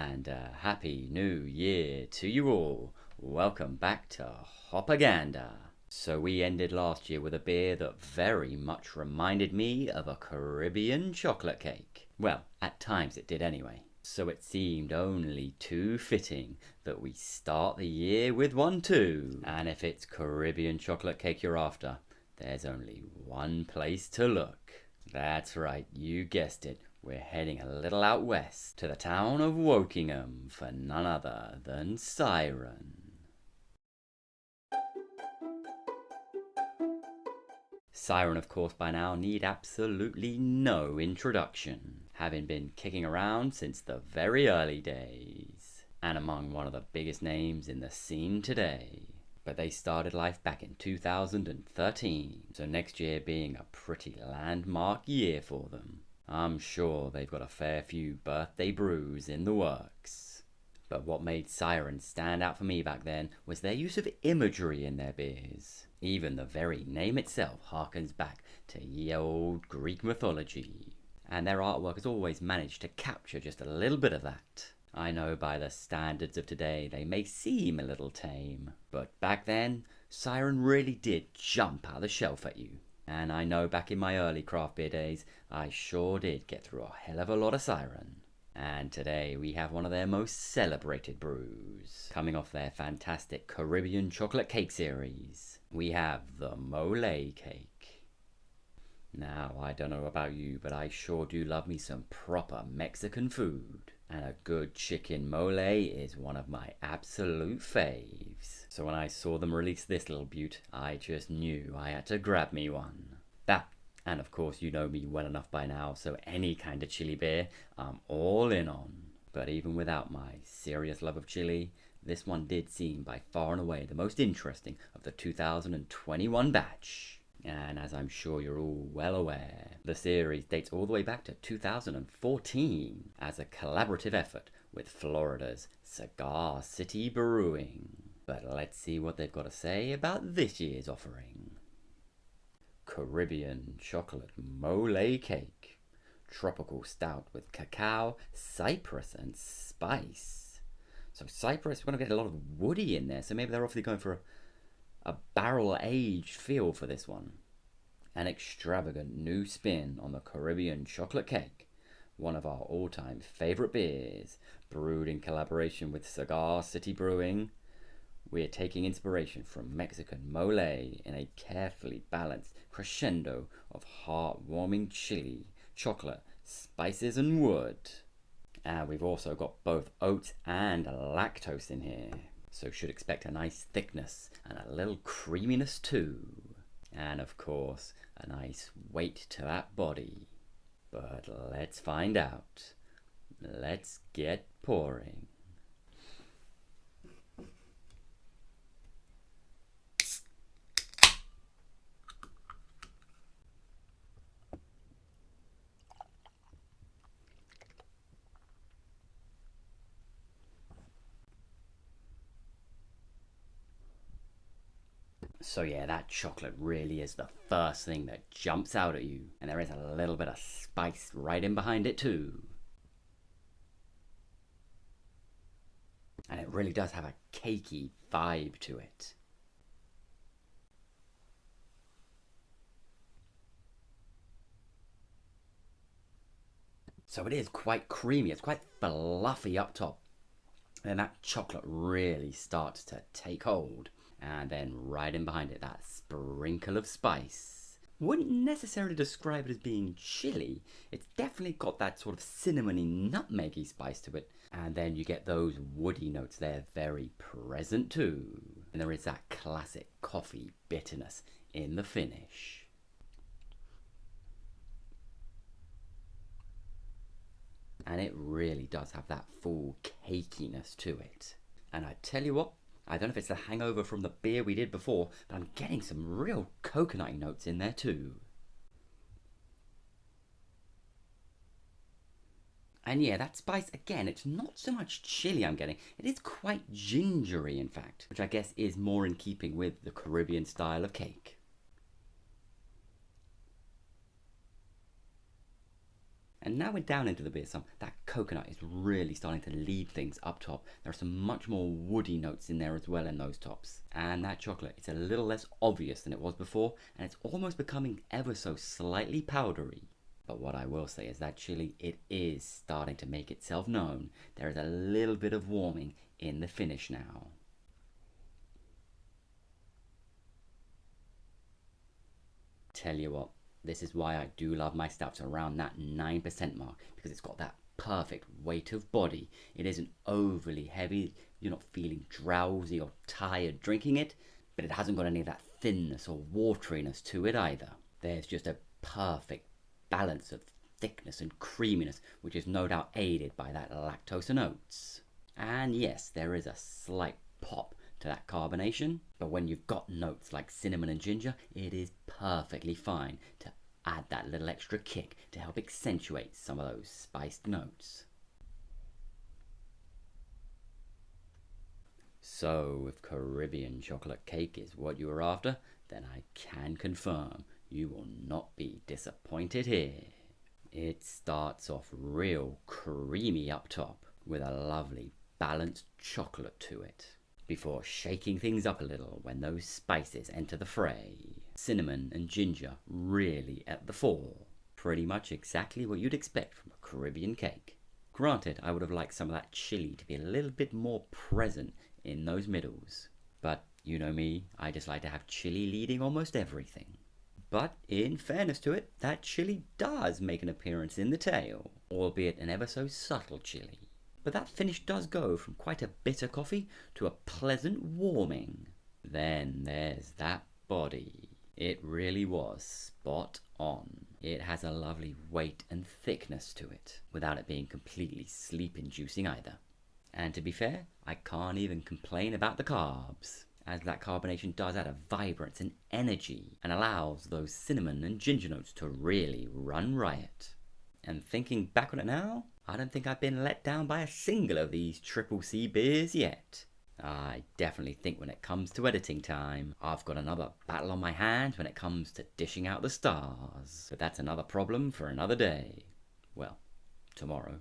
And a happy new year to you all. Welcome back to Hopaganda. So we ended last year with a beer that very much reminded me of a Caribbean chocolate cake. Well, at times it did anyway. So it seemed only too fitting that we start the year with one too. And if it's Caribbean chocolate cake you're after, there's only one place to look. That's right, you guessed it. We're heading a little out west to the town of Wokingham for none other than Siren. Siren, of course, by now need absolutely no introduction, having been kicking around since the very early days, and among one of the biggest names in the scene today. But they started life back in 2013, so next year being a pretty landmark year for them. I'm sure they've got a fair few birthday brews in the works. But what made Siren stand out for me back then was their use of imagery in their beers. Even the very name itself harkens back to ye old Greek mythology. And their artwork has always managed to capture just a little bit of that. I know by the standards of today they may seem a little tame, but back then, Siren really did jump out of the shelf at you. And I know back in my early craft beer days, I sure did get through a hell of a lot of Siren. And today we have one of their most celebrated brews. Coming off their fantastic Caribbean chocolate cake series, we have the Mole Cake. Now, I don't know about you, but I sure do love me some proper Mexican food. And a good chicken mole is one of my absolute faves. So when I saw them release this little beaut, I just knew I had to grab me one. That, and of course you know me well enough by now, so any kind of chili beer, I'm all in on. But even without my serious love of chili, this one did seem by far and away the most interesting of the 2021 batch. And as I'm sure you're all well aware, the series dates all the way back to 2014 as a collaborative effort with Florida's Cigar City Brewing. But let's see what they've got to say about this year's offering. Caribbean Chocolate Mole Cake. Tropical stout with cacao, cypress and spice. So cypress, we're going to get a lot of woody in there, so maybe they're obviously going for a barrel-aged feel for this one. An extravagant new spin on the Caribbean chocolate cake, one of our all-time favourite beers, brewed in collaboration with Cigar City Brewing. We're taking inspiration from Mexican mole in a carefully balanced crescendo of heartwarming chili, chocolate, spices and wood. And we've also got both oats and lactose in here, so should expect a nice thickness and a little creaminess too. And of course, a nice weight to that body. But let's find out. Let's get pouring. So yeah, that chocolate really is the first thing that jumps out at you. And there is a little bit of spice right in behind it too. And it really does have a cakey vibe to it. So it is quite creamy, it's quite fluffy up top. And that chocolate really starts to take hold. And then right in behind it, that sprinkle of spice. Wouldn't necessarily describe it as being chili. It's definitely got that sort of cinnamony, nutmeggy spice to it. And then you get those woody notes there very present too. And there is that classic coffee bitterness in the finish. And it really does have that full cakiness to it. And I tell you what, I don't know if it's the hangover from the beer we did before, but I'm getting some real coconut notes in there too. And yeah, that spice, again, it's not so much chili I'm getting. It is quite gingery, in fact, which I guess is more in keeping with the Caribbean style of cake. And now we're down into the beer some, that coconut is really starting to lead things up top. There are some much more woody notes in there as well in those tops. And that chocolate, it's a little less obvious than it was before, and it's almost becoming ever so slightly powdery. But what I will say is that chili, it is starting to make itself known. There is a little bit of warming in the finish now. Tell you what, this is why I do love my stouts around that 9% mark, because it's got that perfect weight of body. It isn't overly heavy, you're not feeling drowsy or tired drinking it, but it hasn't got any of that thinness or wateriness to it either. There's just a perfect balance of thickness and creaminess, which is no doubt aided by that lactose and oats. And yes, there is a slight pop to that carbonation, but when you've got notes like cinnamon and ginger, it is perfectly fine to add that little extra kick to help accentuate some of those spiced notes. So if Caribbean chocolate cake is what you were after, then I can confirm you will not be disappointed here. It starts off real creamy up top with a lovely balanced chocolate to it, before shaking things up a little when those spices enter the fray. Cinnamon and ginger really at the fore. Pretty much exactly what you'd expect from a Caribbean cake. Granted, I would have liked some of that chili to be a little bit more present in those middles. But you know me, I just like to have chili leading almost everything. But in fairness to it, that chili does make an appearance in the tail, albeit an ever so subtle chili. But that finish does go from quite a bitter coffee to a pleasant warming. Then there's that body. It really was spot on. It has a lovely weight and thickness to it, without it being completely sleep-inducing either. And to be fair, I can't even complain about the carbs, as that carbonation does add a vibrance and energy and allows those cinnamon and ginger notes to really run riot. And thinking back on it now, I don't think I've been let down by a single of these Triple C beers yet. I definitely think when it comes to editing time, I've got another battle on my hands when it comes to dishing out the stars. But that's another problem for another day. Well, tomorrow.